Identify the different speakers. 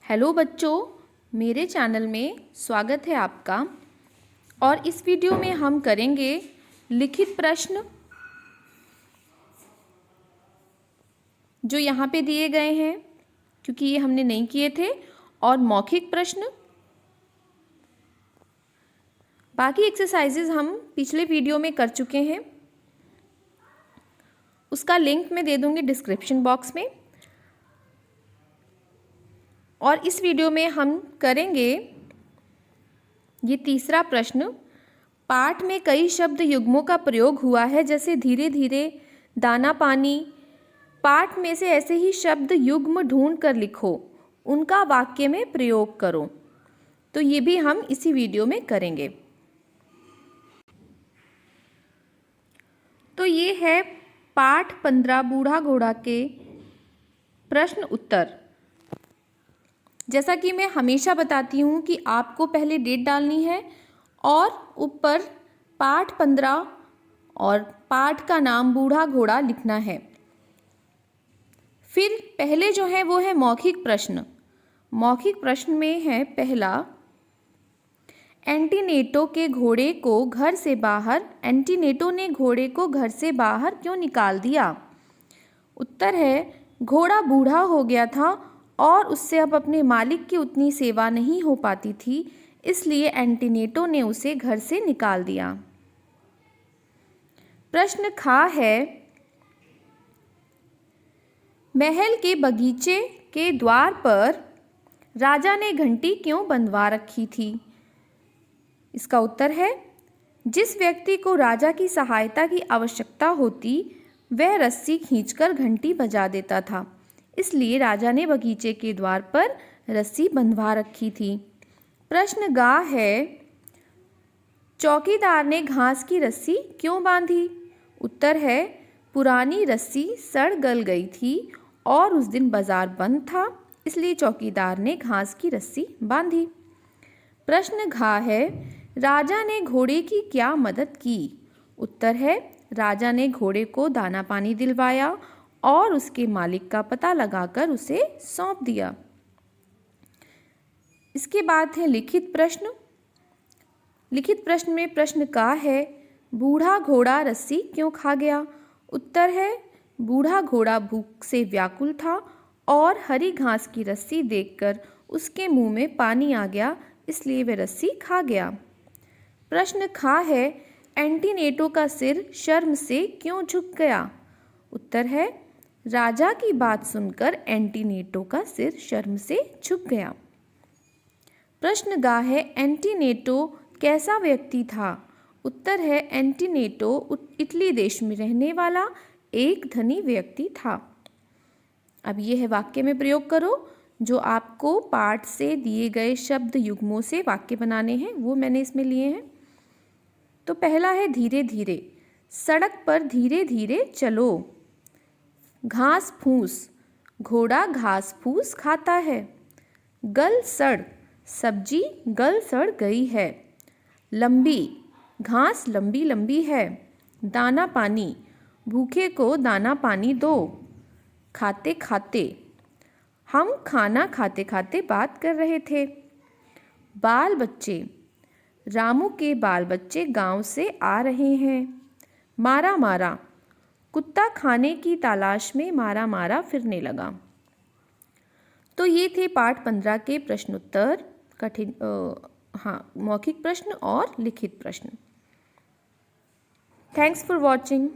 Speaker 1: Hello बच्चों, मेरे channel में स्वागत है आपका। और इस वीडियो में हम करेंगे लिखित प्रश्न जो यहाँ पे दिए गए हैं, क्योंकि ये हमने नहीं किए थे, और मौखिक प्रश्न। बाकी एक्सरसाइजेज हम पिछले वीडियो में कर चुके हैं, उसका लिंक मैं दे दूँगी डिस्क्रिप्शन बॉक्स में। और इस वीडियो में हम करेंगे ये तीसरा प्रश्न। पाठ में कई शब्द युग्मों का प्रयोग हुआ है, जैसे धीरे धीरे, दाना पानी। पाठ में से ऐसे ही शब्द युग्म ढूंढ कर लिखो, उनका वाक्य में प्रयोग करो। तो ये भी हम इसी वीडियो में करेंगे। तो ये है पाठ 15 बूढ़ा घोड़ा के प्रश्न उत्तर। जैसा कि मैं हमेशा बताती हूँ कि आपको पहले डेट डालनी है और ऊपर पाठ 15 और पाठ का नाम बूढ़ा घोड़ा लिखना है। फिर पहले जो है वो है मौखिक प्रश्न। मौखिक प्रश्न में है पहला, एंटीनेटो के घोड़े को घर से बाहर, एंटीनेटो ने घोड़े को घर से बाहर क्यों निकाल दिया? उत्तर है, घोड़ा बूढ़ा हो गया था और उससे अब अपने मालिक की उतनी सेवा नहीं हो पाती थी, इसलिए एंटीनेटो ने उसे घर से निकाल दिया। प्रश्न खा है, महल के बगीचे के द्वार पर राजा ने घंटी क्यों बंधवा रखी थी? इसका उत्तर है, जिस व्यक्ति को राजा की सहायता की आवश्यकता होती वह रस्सी खींचकर घंटी बजा देता था, इसलिए राजा ने बगीचे के द्वार पर रस्सी बंधवा रखी थी। प्रश्न गा है, चौकीदार ने घास की रस्सी क्यों बांधी? उत्तर है, पुरानी रस्सी सड़ गल गई थी और उस दिन बाजार बंद था, इसलिए चौकीदार ने घास की रस्सी बांधी। प्रश्न घा है, राजा ने घोड़े की क्या मदद की? उत्तर है, राजा ने घोड़े को दाना पानी दिलवाया और उसके मालिक का पता लगाकर उसे सौंप दिया। इसके बाद है लिखित प्रश्न। लिखित प्रश्न में प्रश्न का है, बूढ़ा घोड़ा रस्सी क्यों खा गया? उत्तर है, बूढ़ा घोड़ा भूख से व्याकुल था और हरी घास की रस्सी देखकर उसके मुंह में पानी आ गया, इसलिए वह रस्सी खा गया। प्रश्न खा है, एंटीनेटो का सिर शर्म से क्यों झुक गया? उत्तर है, राजा की बात सुनकर एंटीनेटो का सिर शर्म से झुक गया। प्रश्न गा है, एंटीनेटो कैसा व्यक्ति था? उत्तर है, एंटीनेटो इटली देश में रहने वाला एक धनी व्यक्ति था। अब यह है वाक्य में प्रयोग करो। जो आपको पाठ से दिए गए शब्द युग्मों से वाक्य बनाने हैं वो मैंने इसमें लिए हैं। तो पहला है धीरे धीरे, सड़क पर धीरे धीरे चलो। घास फूस, घोड़ा घास फूस खाता है। गल सड़, सब्जी गल सड़ गई है। लंबी, घास लंबी लंबी है। दाना पानी, भूखे को दाना पानी दो। खाते खाते, हम खाना खाते खाते बात कर रहे थे। बाल बच्चे, रामू के बाल बच्चे गांव से आ रहे हैं। मारा मारा, कुत्ता खाने की तलाश में मारा मारा फिरने लगा। तो ये थे पाठ 15 के प्रश्नोत्तर, मौखिक प्रश्न और लिखित प्रश्न। Thanks for watching.